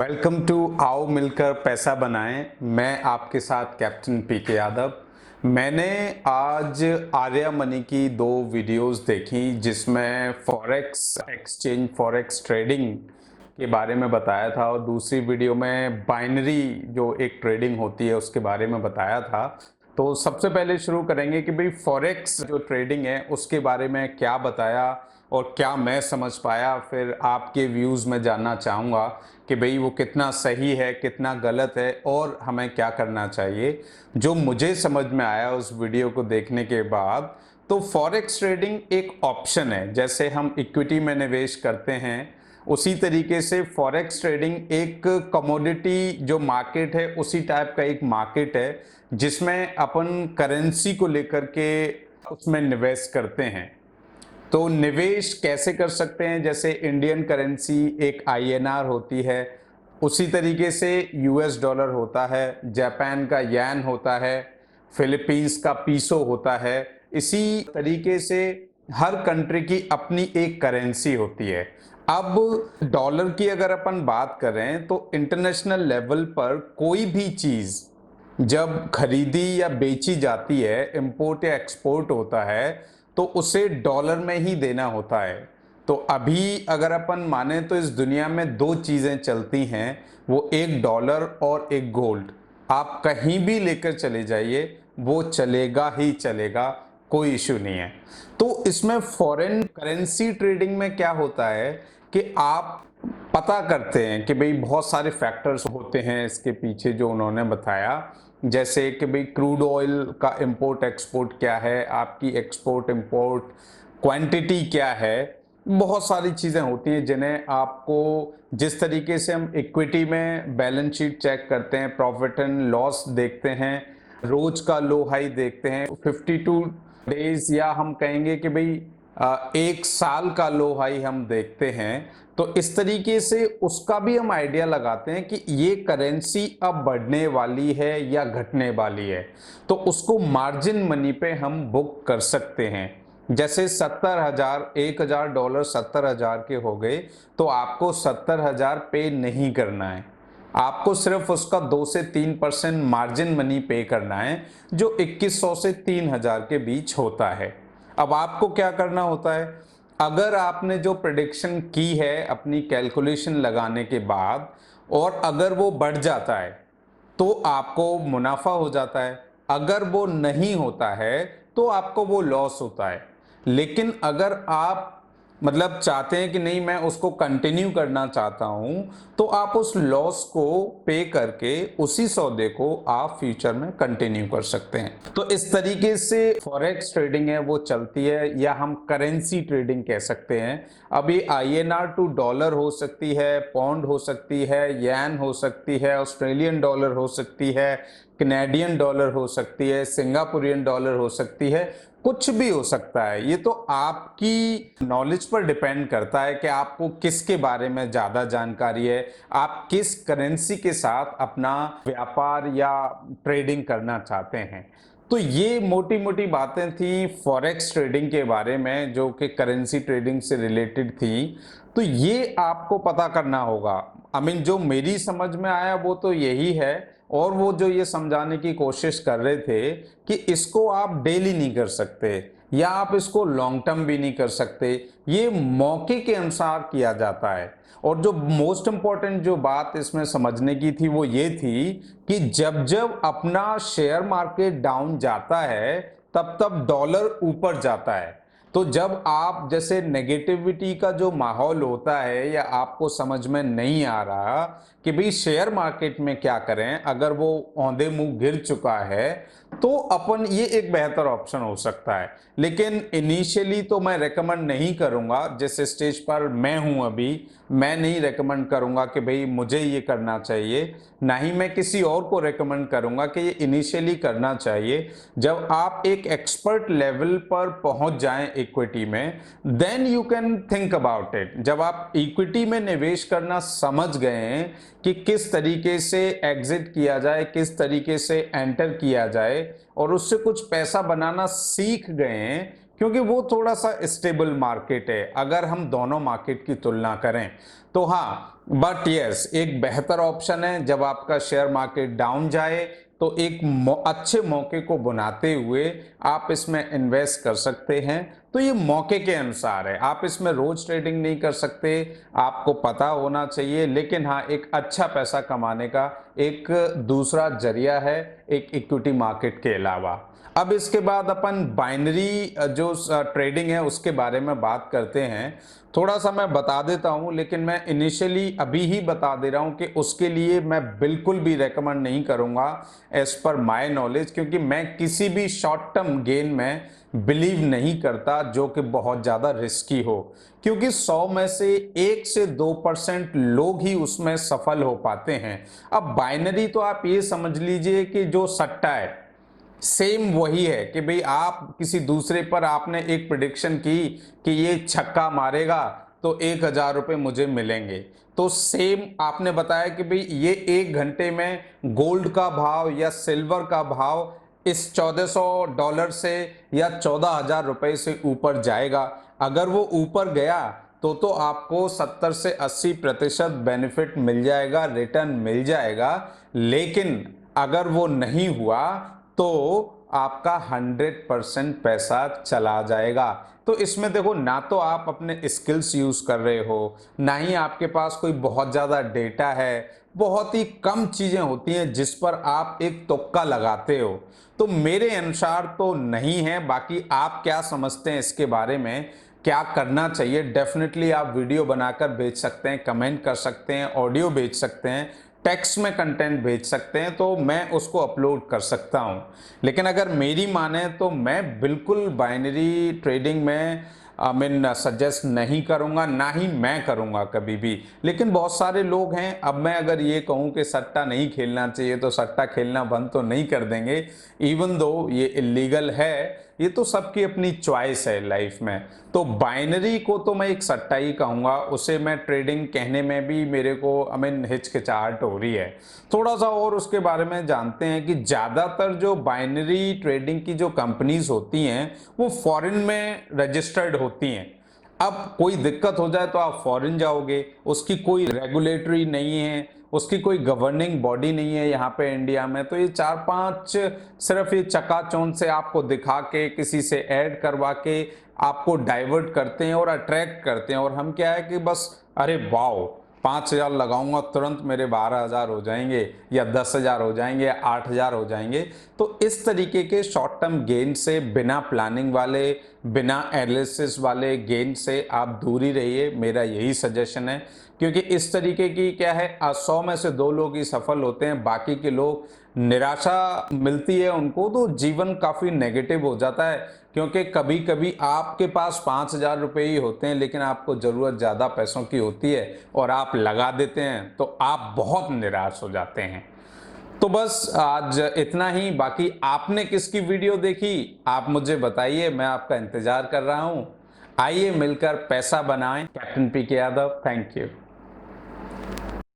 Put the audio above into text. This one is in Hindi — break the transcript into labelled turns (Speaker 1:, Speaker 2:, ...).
Speaker 1: वेलकम टू आओ मिलकर पैसा बनाएं। मैं आपके साथ कैप्टन पीके यादव। मैंने आज आर्या मनी की दो वीडियोस देखी जिसमें फॉरेक्स एक्सचेंज फॉरेक्स ट्रेडिंग के बारे में बताया था और दूसरी वीडियो में बाइनरी जो एक ट्रेडिंग होती है उसके बारे में बताया था। तो सबसे पहले शुरू करेंगे कि भाई फॉरेक्स जो ट्रेडिंग है उसके बारे में क्या बताया और क्या मैं समझ पाया, फिर आपके व्यूज़ में जानना चाहूँगा कि भाई वो कितना सही है कितना गलत है और हमें क्या करना चाहिए। जो मुझे समझ में आया उस वीडियो को देखने के बाद, तो फॉरेक्स ट्रेडिंग एक ऑप्शन है। जैसे हम इक्विटी में निवेश करते हैं उसी तरीके से फॉरेक्स ट्रेडिंग एक कमोडिटी जो मार्केट है उसी टाइप का एक मार्केट है जिसमें अपन करेंसी को लेकर के उसमें निवेश करते हैं। तो निवेश कैसे कर सकते हैं? जैसे इंडियन करेंसी एक आईएनआर होती है, उसी तरीके से यूएस डॉलर होता है, जापान का येन होता है, फिलीपींस का पीसो होता है। इसी तरीके से हर कंट्री की अपनी एक करेंसी होती है। अब डॉलर की अगर अपन बात करें तो इंटरनेशनल लेवल पर कोई भी चीज़ जब खरीदी या बेची जाती है, इंपोर्ट या एक्सपोर्ट होता है, तो उसे डॉलर में ही देना होता है। तो अभी अगर अपन माने तो इस दुनिया में दो चीज़ें चलती हैं, वो एक डॉलर और एक गोल्ड। आप कहीं भी लेकर चले जाइए वो चलेगा ही चलेगा, कोई इशू नहीं है। तो इसमें फॉरेन करेंसी ट्रेडिंग में क्या होता है कि आप पता करते हैं कि भाई बहुत सारे फैक्टर्स होते हैं इसके पीछे जो उन्होंने बताया। जैसे कि भाई क्रूड ऑयल का इंपोर्ट एक्सपोर्ट क्या है, आपकी एक्सपोर्ट इंपोर्ट क्वांटिटी क्या है, बहुत सारी चीज़ें होती हैं जिन्हें आपको, जिस तरीके से हम इक्विटी में बैलेंस शीट चेक करते हैं, प्रॉफिट एंड लॉस देखते हैं, रोज का लो हाई देखते हैं, 52 डेज या हम कहेंगे कि भाई एक साल का लो हाई हम देखते हैं, तो इस तरीके से उसका भी हम आइडिया लगाते हैं कि ये करेंसी अब बढ़ने वाली है या घटने वाली है। तो उसको मार्जिन मनी पे हम बुक कर सकते हैं। जैसे 70,000 $1,000 70,000 के हो गए तो आपको 70,000 पे नहीं करना है, आपको सिर्फ उसका 2 से 3% मार्जिन मनी पे करना है जो 2100 से 3,000 के बीच होता है। अब आपको क्या करना होता है, अगर आपने जो प्रेडिक्शन की है अपनी कैलकुलेशन लगाने के बाद और अगर वो बढ़ जाता है तो आपको मुनाफा हो जाता है, अगर वो नहीं होता है तो आपको वो लॉस होता है। लेकिन अगर आप मतलब चाहते हैं कि नहीं मैं उसको कंटिन्यू करना चाहता हूं, तो आप उस लॉस को पे करके उसी सौदे को आप फ्यूचर में कंटिन्यू कर सकते हैं। तो इस तरीके से फॉरेक्स ट्रेडिंग है वो चलती है, या हम करेंसी ट्रेडिंग कह सकते हैं। अभी आईएनआर टू डॉलर हो सकती है, पौंड हो सकती है, येन हो सकती है, ऑस्ट्रेलियन डॉलर हो सकती है, कनेडियन डॉलर हो सकती है, सिंगापुरियन डॉलर हो सकती है, कुछ भी हो सकता है। ये तो आपकी नॉलेज पर डिपेंड करता है कि आपको किसके बारे में ज़्यादा जानकारी है, आप किस करेंसी के साथ अपना व्यापार या ट्रेडिंग करना चाहते हैं। तो ये मोटी मोटी बातें थी फॉरेक्स ट्रेडिंग के बारे में जो कि करेंसी ट्रेडिंग से रिलेटेड थी। तो ये आपको पता करना होगा। जो मेरी समझ में आया वो तो यही है, और वो जो ये समझाने की कोशिश कर रहे थे कि इसको आप डेली नहीं कर सकते या आप इसको लॉन्ग टर्म भी नहीं कर सकते, ये मौके के अनुसार किया जाता है। और जो मोस्ट इंपॉर्टेंट जो बात इसमें समझने की थी वो ये थी कि जब जब अपना शेयर मार्केट डाउन जाता है तब तब डॉलर ऊपर जाता है। तो जब आप जैसे नेगेटिविटी का जो माहौल होता है या आपको समझ में नहीं आ रहा कि भाई शेयर मार्केट में क्या करें, अगर वो औंधे मुंह गिर चुका है तो अपन ये एक बेहतर ऑप्शन हो सकता है। लेकिन इनिशियली तो मैं रेकमेंड नहीं करूंगा, जिस स्टेज पर मैं हूं अभी मैं नहीं रेकमेंड करूंगा कि भाई मुझे ये करना चाहिए, ना ही मैं किसी और को रेकमेंड करूंगा कि ये इनिशियली करना चाहिए। जब आप एक एक्सपर्ट लेवल पर पहुंच जाएं इक्विटी में, then you can think about it. जब आप इक्विटी में निवेश करना समझ गए हैं कि किस तरीके से एग्जिट किया जाए, किस तरीके से एंटर किया जाए, और उससे कुछ पैसा बनाना सीख गए हैं, क्योंकि वो थोड़ा सा स्टेबल मार्केट है अगर हम दोनों मार्केट की तुलना करें। तो हाँ, बट यस, एक बेहतर ऑप्शन है जब आपका शेयर मार्केट डाउन जाए तो एक अच्छे मौके को बनाते हुए आप इसमें इन्वेस्ट कर सकते हैं। तो ये मौके के अनुसार है, आप इसमें रोज ट्रेडिंग नहीं कर सकते, आपको पता होना चाहिए। लेकिन हाँ, एक अच्छा पैसा कमाने का एक दूसरा जरिया है एक इक्विटी मार्केट के अलावा। अब इसके बाद अपन बाइनरी जो ट्रेडिंग है उसके बारे में बात करते हैं। थोड़ा सा मैं बता देता हूं, लेकिन मैं इनिशियली अभी ही बता दे रहा हूं कि उसके लिए मैं बिल्कुल भी रेकमेंड नहीं करूंगा एज पर माय नॉलेज, क्योंकि मैं किसी भी शॉर्ट टर्म गेन में बिलीव नहीं करता जो कि बहुत ज़्यादा रिस्की हो, क्योंकि 100 में से 1 से 2% लोग ही उसमें सफल हो पाते हैं। अब बाइनरी तो आप ये समझ लीजिए कि जो सट्टा है सेम वही है कि भाई आप किसी दूसरे पर आपने एक प्रिडिक्शन की कि ये छक्का मारेगा तो 1,000 रुपये मुझे मिलेंगे। तो सेम आपने बताया कि भाई ये 1 घंटे में गोल्ड का भाव या सिल्वर का भाव इस $1,400 से या 14,000 रुपये से ऊपर जाएगा। अगर वो ऊपर गया तो आपको 70 से 80% बेनिफिट मिल जाएगा, रिटर्न मिल जाएगा। लेकिन अगर वो नहीं हुआ तो आपका 100% पैसा चला जाएगा। तो इसमें देखो, ना तो आप अपने स्किल्स यूज कर रहे हो, ना ही आपके पास कोई बहुत ज़्यादा डेटा है। बहुत ही कम चीज़ें होती हैं जिस पर आप एक तुक्का लगाते हो। तो मेरे अनुसार तो नहीं है। बाकी आप क्या समझते हैं इसके बारे में, क्या करना चाहिए? डेफिनेटली आप वीडियो बनाकर भेज सकते हैं, कमेंट कर सकते हैं, ऑडियो भेज सकते हैं, टेक्स्ट में कंटेंट भेज सकते हैं, तो मैं उसको अपलोड कर सकता हूं। लेकिन अगर मेरी माने तो मैं बिल्कुल बाइनरी ट्रेडिंग में सजेस्ट नहीं करूंगा, ना ही मैं करूंगा कभी भी। लेकिन बहुत सारे लोग हैं, अब मैं अगर ये कहूं कि सट्टा नहीं खेलना चाहिए तो सट्टा खेलना बंद तो नहीं कर देंगे। इवन दो ये इलीगल है, ये तो सबकी अपनी चॉइस है लाइफ में। तो बाइनरी को तो मैं एक सट्टा ही कहूँगा, उसे मैं ट्रेडिंग कहने में भी मेरे को हिचकिचाहट हो रही है। थोड़ा सा और उसके बारे में जानते हैं कि ज़्यादातर जो बाइनरी ट्रेडिंग की जो कंपनीज होती हैं वो फॉरेन में रजिस्टर्ड होती हैं। अब कोई दिक्कत हो जाए तो आप फॉरेन जाओगे, उसकी कोई रेगुलेटरी नहीं है, उसकी कोई गवर्निंग बॉडी नहीं है यहाँ पे इंडिया में। तो ये 4-5 सिर्फ ये चकाचौंध से आपको दिखा के, किसी से ऐड करवा के आपको डाइवर्ट करते हैं और अट्रैक्ट करते हैं। और हम क्या है कि बस अरे वाओ 5,000 लगाऊंगा तुरंत मेरे 12,000 हो जाएंगे या 10,000 हो जाएंगे या 8,000 हो जाएंगे। तो इस तरीके के शॉर्ट टर्म गेन से, बिना प्लानिंग वाले, बिना एनालिसिस वाले गेन से आप दूरी रहिए, मेरा यही सजेशन है। क्योंकि इस तरीके की क्या है, 100 में से 2 लोग ही सफल होते हैं, बाकी के लोग निराशा मिलती है उनको, तो जीवन काफ़ी नेगेटिव हो जाता है। क्योंकि कभी कभी आपके पास 5,000 रुपये ही होते हैं लेकिन आपको ज़रूरत ज़्यादा पैसों की होती है और आप लगा देते हैं तो आप बहुत निराश हो जाते हैं। तो बस आज इतना ही। बाकी आपने किसकी वीडियो देखी आप मुझे बताइए, मैं आपका इंतज़ार कर रहा हूँ। आइए मिलकर पैसा बनाएं। Captain PK Yadav, thank you.